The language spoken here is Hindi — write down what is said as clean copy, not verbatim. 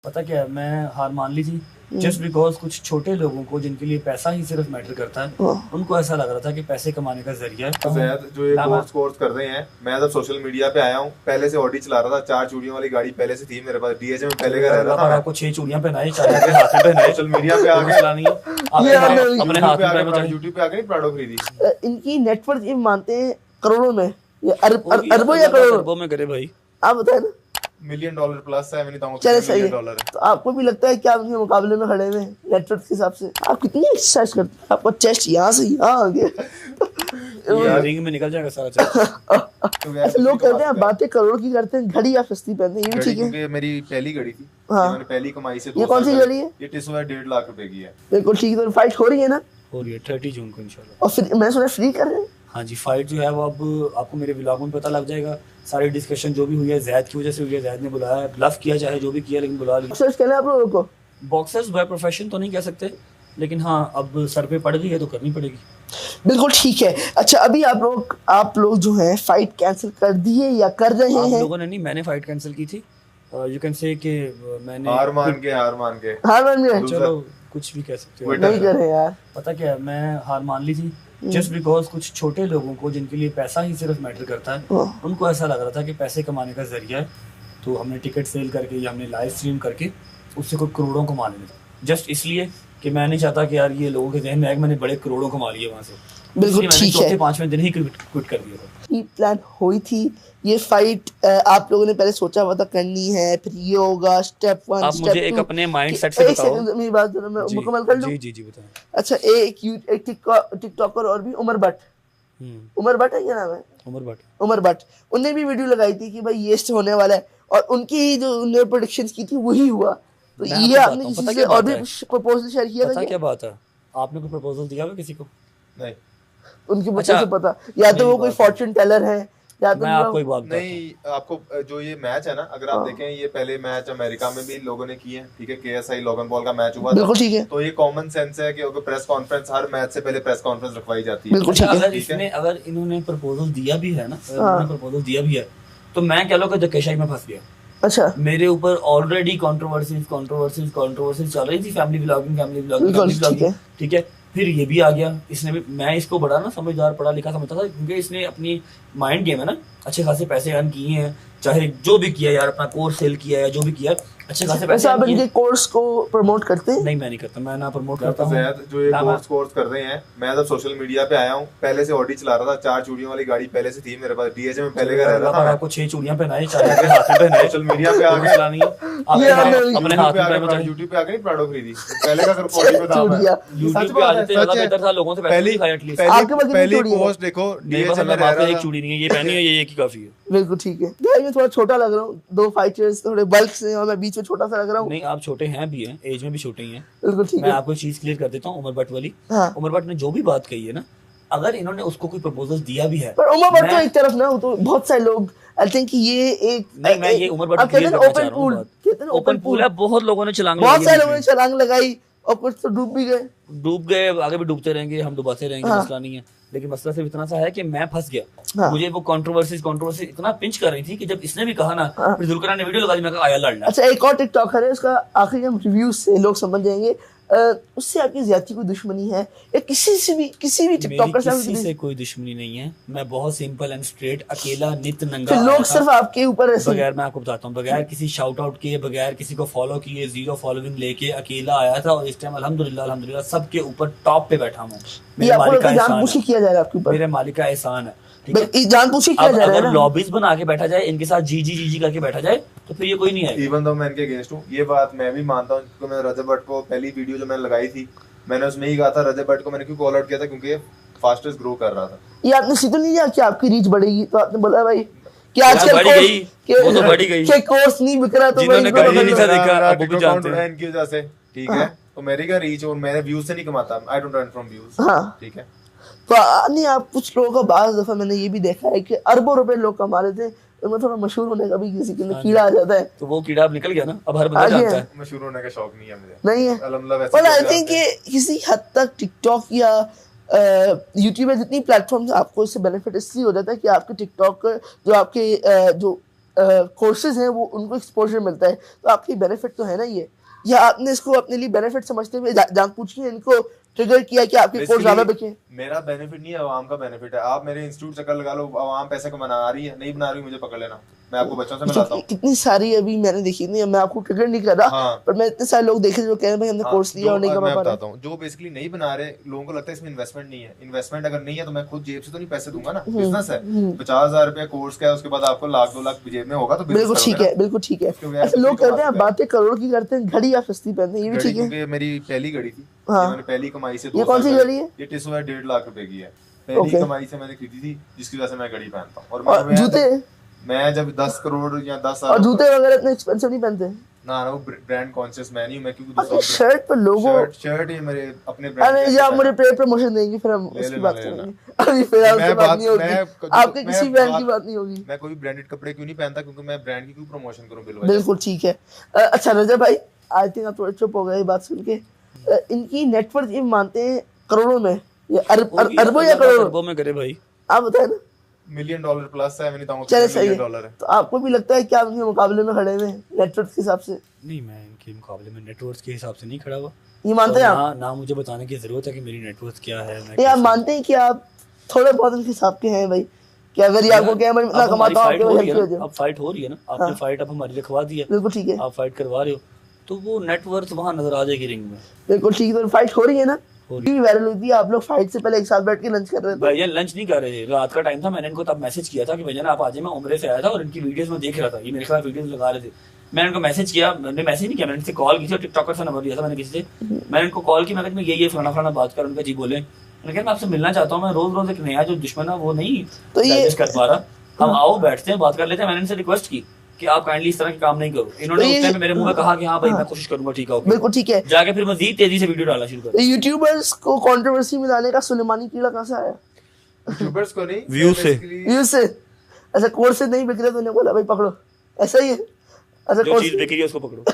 पता क्या है, मैं हार मान ली थी जस्ट बिकॉज कुछ छोटे लोगों को जिनके लिए पैसा ही सिर्फ मैटर करता है, उनको ऐसा लग रहा था कि पैसे कमाने का जरिया है। जैद जो ये कोर्स कर रहे हैं, मैं जब सोशल मीडिया पे आया हूँ, पहले से ऑडी चला रहा था, 4 चूड़ियों वाली गाड़ी पहले से थी मेरे पास, डीएचए में पहले का रह रहा था। आपको 6 चूड़ियां पहनाई, 4 आपके हाथ में पहनाई, सोशल मीडिया पे आगे मसला नहीं है। आपने अपने हाथ में पहनाई, यूट्यूब पे आके नहीं प्राडो खरीदी। इनकी नेटवर्थ ये मानते हैं करोड़ों में, ये अरबों या करोड़ों अरबों में करे भाई। आप बताए ना, $1 मिलियन प्लस है, मैंने बताऊं चले $1 सही है। मिलियन है। तो आपको भी लगता है कि आप उनके मुकाबले में खड़े हुए हैं नेटवर्थ के हिसाब से? आप कितनी एक्सरसाइज करते हैं? आपका चेस्ट यहाँ से यहाँ आ गया। ये रिंग में निकल जाएगा सारा चेस्ट। ऐसे लोग कहते हैं आप बातें करोड़ की करते हैं, घड़ी आप सस्ती पहनते हैं, ये भी ठीक है। क्योंकि मेरी पहली घड़ी थी, हाँ। मैंने पहली कमाई से। ये कौन सी घड़ी है? ये टिसो है, 1.5 लाख रुपए की है। बिल्कुल ठीक है। तो फाइट हो रही है ना? हो रही है 30 जून को इंशाल्लाह। और फिर मैं सुना फ्री कर रहे हैं। हाँ जी, फाइट जो है वो अब आपको मेरे व्लॉग में पता लग जाएगा। सारी डिस्कशन जो भी हुई है जैद की वजह से हुई है, जैद ने बुलाया है, ब्लफ किया चाहे जो भी किया, लेकिन बुला लिया। सर्च करना है आप लोगों को। बॉक्सर्स बाय प्रोफेशन तो नहीं कह सकते, लेकिन हाँ अब सर पे पड़ गई है तो करनी पड़ेगी। बिल्कुल ठीक है। अच्छा, अभी आप लोग जो हैं फाइट कैंसिल कर दिए या कर रहे आप हैं? लोगों ने नहीं, मैंने फाइट कैंसिल की थी। यू कैन से कि मैंने हार मान के हार मान गए? चलो कुछ भी कह सकते हो। नहीं कर रहे यार। पता क्या है, मैं हार मान ली थी जस्ट बिकॉज कुछ छोटे लोगों को जिनके लिए पैसा ही सिर्फ मैटर करता है, उनको ऐसा लग रहा था कि पैसे कमाने का जरिया है। तो हमने टिकट सेल करके या हमने लाइव स्ट्रीम करके उससे कोई करोड़ों कमा लेने थे, जस्ट इसलिए कि मैं नहीं चाहता कि यार ये लोगों के जहन में आए कि मैंने बड़े करोड़ों कमा लिए वहाँ से। बिल्कुल ठीक है। 4-5वें दिन ही क्विट कर दिया था। ये प्लान हुई थी, ये फाइट आप लोगों ने पहले सोचा हुआ था करनी है, फिर ये होगा स्टेप 1 आप स्टेप मुझे 2। एक अपने माइंड सेट से बताओ। मेरी बात सुनो, मैं मुकम्मल कर लूं। जी जी जी बताएं। अच्छा, एक टिकटॉकर और भी उमर भट्ट है, क्या नाम है? उमर भट्ट। उनने भी वीडियो लगाई थी कि भाई ये होने वाला है, और उनकी जो उन्होंने प्रेडिक्शंस की थी वही हुआ। तो ये आपने किसी से और भी प्रपोजल शेयर किया था? क्या बात है, आपने कोई प्रपोजल दिया है किसी को? नहीं, उनके बच्चे से पता, या तो वो कोई फॉर्चून टेलर है, या तो मैं आपको एक बात नहीं। आपको जो ये मैच है ना, अगर आप देखें, ये पहले मैच अमेरिका में भी लोगों ने किए हैं, ठीक है। KSI लोगन पॉल का मैच हुआ था, बिल्कुल ठीक है। तो ये कॉमन सेंस है कि अगर प्रेस कॉन्फ्रेंस, हर मैच से पहले प्रेस कॉन्फ्रेंस रखवाई जाती है। बिल्कुल ठीक है। अगर इन्होंने प्रपोजल दिया भी है ना, प्रपोजल दिया भी है, तो मैं कह लो कि धक्केशाही में फंस गया। अच्छा, मेरे ऊपर ऑलरेडी कंट्रोवर्सीज चल रही थी, फैमिली व्लॉगिंग, ठीक है। फिर ये भी आ गया, इसने भी, मैं इसको बड़ा ना समझदार पढ़ा लिखा समझता था, क्योंकि इसने अपनी माइंड गेम है ना, अच्छे खासे पैसे अर्न किए हैं, चाहे जो भी किया यार, अपना कोर्स सेल किया है, जो भी किया, अच्छे खासे पैसे। आप इनके कोर्स को प्रमोट करते हैं? नहीं, मैं नहीं करता, मैं ना प्रमोट करता हूं। जैद जो ये कोर्स कर रहे हैं, मैं जब सोशल मीडिया पे आया हूँ, पहले से ऑडी चला रहा था, 4 चूड़ियों वाली गाड़ी पहले से थी मेरे पास, डीएचए में पहले का रह रहा था। आपको 6 चूड़ियां पहनाई, 4 आपके हाथ में पहनाई, सोशल मीडिया पे आगे मसला नहीं है। अपने हाथ में पहनाई, यूट्यूब पे आके नहीं प्राडो खरीदी, पहले का ऑडी पे दाम है। यूट्यूब पे आ जाते ज्यादा बेहतर था, लोगों से पैसे दिखाया एटलीस्ट। पहली पोस्ट देखो, डीएचए में रह रहा एक था। चूड़ी नहीं है, ये पहनी है, ये एक ही काफी है। बिल्कुल ठीक है। यार मैं थोड़ा छोटा लग रहा हूँ, 2 फाइटर्स थोड़े बल्क से, और मैं बीच में छोटा सा लग रहा हूँ। नहीं, आप छोटे हैं भी हैं, एज में भी छोटे ही हैं। बिल्कुल ठीक मैं है। आपको एक चीज क्लियर कर देता हूँ, उमर भट्ट वाली। हाँ। उमर भट्ट ने जो भी बात कही है ना, अगर इन्होंने उसको कोई प्रपोजल दिया भी है, पर उमर भट्ट तो एक तरफ ना, वो तो बहुत सारे लोग आई थिंक ये एक नहीं, मैं ये उमर भट्ट आप कहते हैं ओपन पूल, कहते हैं ओपन पूल है, बहुत लोगों ने छलांग बहुत लगाई, सारे लोगों ने छलांग लगाई, और कुछ तो डूब भी गए। डूब गए, आगे भी डूबते रहेंगे, हम डुबाते रहेंगे, मसला नहीं है। लेकिन मसला सिर्फ इतना सा है कि मैं फंस गया। मुझे वो कंट्रोवर्सी इतना पिंच कर रही थी कि जब इसने भी कहा ना, फिर जुल्करनाइन ने वीडियो लगा दी, मैं कहा आया लड़ना। अच्छा, एक और टिकटॉकर है, उसका आखिरी हम रिव्यूज से लोग समझ जाएंगे, उससे आपकी ज्यादा कोई दुश्मनी है या किसी भी टिकटॉकर से? किसी से कोई दुश्मनी नहीं है, मैं बहुत सिंपल एंड स्ट्रेट, अकेला नित नंगा लोग सिर्फ आपके ऊपर ऐसे, बगैर, मैं आपको बताता हूँ, बगैर किसी शाउट आउट किए, बगैर किसी को फॉलो किए, 0 फॉलोइंग लेके अकेला आया था, और इस टाइम अल्हम्दुलिल्लाह सबके ऊपर टॉप पे बैठा हूँ। मेरे मालिक का जानबूझ के किया जा रहा है आपके ऊपर, मेरे मालिक का एहसान है, ठीक है। जानबूझ के किया जा रहा है ना। लॉबीज बना के बैठा जाए, इनके साथ जी करके बैठा जाए, तो फिर ये कोई नहीं आएगा। इवन दो मैं इनके अगेंस्ट हूँ, ये बात मैं भी मानता हूँ, क्योंकि मैं रजब भट्ट को पहली वीडियो जो मैंने लगाई थी, मैंने उसमें ही कहा था, रजब भट्ट को मैंने क्यों कॉल आउट किया था, क्योंकि ये फास्टेस्ट ग्रो कर रहा था। ये आपने सीधे नहीं लिया कि आपकी रीच बढ़ेगी, तो आपने बोला भाई कि आजकल बढ़ गई, कोर्स नहीं बिक रहा, तो जिन्होंने कभी नहीं था देखा, अब वो भी जानते हैं इनकी वजह से, ठीक है। तो मेरी का रीच, और मैंने व्यूज से नहीं कमाता, I don't earn from views, ठीक है। तो नहीं, आप कुछ लोगों का बाज़ दफा मैंने ये भी देखा है कि अरबों रुपए लोग कमा लेते हैं, तो थोड़ा मशहूर होने का भी किसी के कीड़ा आ जाता है, तो वो कीड़ा अब निकल गया ना, अब हर बंदा जानता है। मशहूर होने का शौक नहीं है मुझे, नहीं है। अल्हम्दुलिल्लाह। और आई थिंक किसी हद तक टिकटॉक या यूट्यूब में जितनी प्लेटफॉर्म्स, आपको इससे बेनिफिट इसलिए हो जाता है कि आपके टिकटॉक जो आपके जो कोर्सेज हैं वो उनको एक्सपोजर मिलता है, तो आपकी बेनिफिट तो है ना ये, या आपने इसको अपने लिए बेनिफिट समझते हुए जानबूझ के इनको ट्रिगर किया कि आपके कोर्स ज्यादा बिके? मेरा बेनिफिट नहीं है, आवाम का बेनिफिट है। आप मेरे इंस्टीट्यूट चक्कर लगा लो, आवाम पैसे को बना रही है, नहीं बना रही मुझे पकड़ लेना, मैं आपको बच्चों से मिलाता हूँ। कितनी सारी अभी मैंने देखी नहीं, मैं आपको ट्रिगर नहीं कर रहा, हाँ। पर मैं इतने सारे लोग देखे जो कह रहे हैं भाई हमने कोर्स लिया और नहीं कमा पा रहे। बताता हूँ, जो बेसिकली नहीं बना रहे, लोगों को लगता है इसमें इन्वेस्टमेंट नहीं है। इन्वेस्टमेंट अगर नहीं है तो मैं खुद जेब से तो नहीं पैसे दूंगा ना, बिजनेस है। 50,000 रुपया कोर्स का है, उसके बाद आपको लाख 2 लाख जेब में होगा तो बिल्कुल ठीक है, बिल्कुल ठीक है। ऐसे लोग करते हैं बातें करोड़ की करते हैं, घड़ी या सस्ती पहनते हैं, ये भी ठीक है। क्योंकि मेरी पहली घड़ी थी, हाँ। मैंने पहली कमाई से। ये कौन सी घड़ी है? ये टिसो है, 1.5 लाख रुपए की है। पहली कमाई से मैंने खरीदी थी, जिसकी वजह से मैं घड़ी पहनता हूँ। और जूते? मैं जब 10 करोड़ या 10 और जूते वगैरह इतने एक्सपेंसिव नहीं पहनते ना, वो ब्रांड कॉन्शियस मैं नहीं हूं। मैं क्योंकि शर्ट पर लोगों शर्ट ये मेरे अपने ब्रांड। अरे या मुझे प्रमोशन देंगे फिर हम उसकी बात करेंगे, अभी फिर आपसे बात नहीं होगी, आपके किसी ब्रांड की बात नहीं होगी। मैं कोई ब्रांडेड कपड़े क्यों नहीं पहनता, क्योंकि मैं ब्रांड की क्यों प्रमोशन करूं? बिल्कुल ठीक है। अच्छा रजब भाई, आई थिंक आप थोड़ा चुप हो गए बात सुन के। इनकी नेटवर्थ ये मानते हैं करोड़ों में, ये अरबों या करोड़ों? अरबों में करे भाई, आप बताए ना। $1 मिलियन प्लस है, मैंने बताऊं चले सही है। $1 है। तो आपको भी लगता है कि आप इनके मुकाबले में खड़े हुए नेटवर्थ के हिसाब से? नहीं, मैं इनके मुकाबले में नेटवर्थ के हिसाब से नहीं खड़ा हुआ। ये मानते हैं आप? ना मुझे बताने की जरूरत है कि मेरी नेटवर्थ क्या है। नहीं, आप मानते हैं कि आप थोड़े बहुत इनके हिसाब के हैं भाई? क्या अगर आपको क्या मैं इतना कमाता हूं आपके हेल्प हो जाए? अब फाइट हो रही है ना, आपने फाइट अब हमारी लिखवा दी है, बिल्कुल ठीक है, आप फाइट करवा रहे हो तो वो नेटवर्थ वहां नजर आ जाएगी रिंग में। बिल्कुल ठीक है। तो फाइट हो रही है ना, भी वायरल हुई थी, आप लोग फाइट से पहले एक साथ बैठ के लंच कर रहे थे। भैया लंच नहीं कर रहे थे, रात का टाइम था, मैंने इनको तब मैसेज किया था कि भैया आप आ जाइए, मैं उम्रे से आया था और इनकी वीडियोस में देख रहा था, ये मेरे खिलाफ वीडियोस लगा रहे थे। मैंने उनको मैसेज किया, मैंने मैसेज नहीं किया, मैंने इनसे कॉल की थी, टिकटॉकर से नंबर लिया था मैंने किसी से, मैंने इनको कॉल की, मैं ये फलाना बात कर, उनका जी बोले, मैंने कहा मैं आपसे मिलना चाहता हूँ, मैं रोज एक नया जो दुश्मन है वो नहीं डाइजेस्ट कर पा रहा, हम आओ बैठते हैं बात कर लेते हैं। मैंने इनसे रिक्वेस्ट की कि आप काइंडली इस तरह के काम नहीं करो। इन्होंने उस टाइम मेरे मुंह में कहा कि हाँ भाई मैं कोशिश करूंगा, ठीक है बिल्कुल ठीक है। जाके फिर मजीद तेजी से वीडियो डालना शुरू कर। यूट्यूबर्स को कंट्रोवर्सी में लाने का सुलेमानी कीड़ा कहां से आया? यूट्यूबर्स को नहीं, व्यू से। अच्छा कोर्स से नहीं बिक रहे तो उन्हें बोला भाई पकड़ो, ऐसा ही है? अच्छा जो चीज बिकेगी उसको पकड़ो।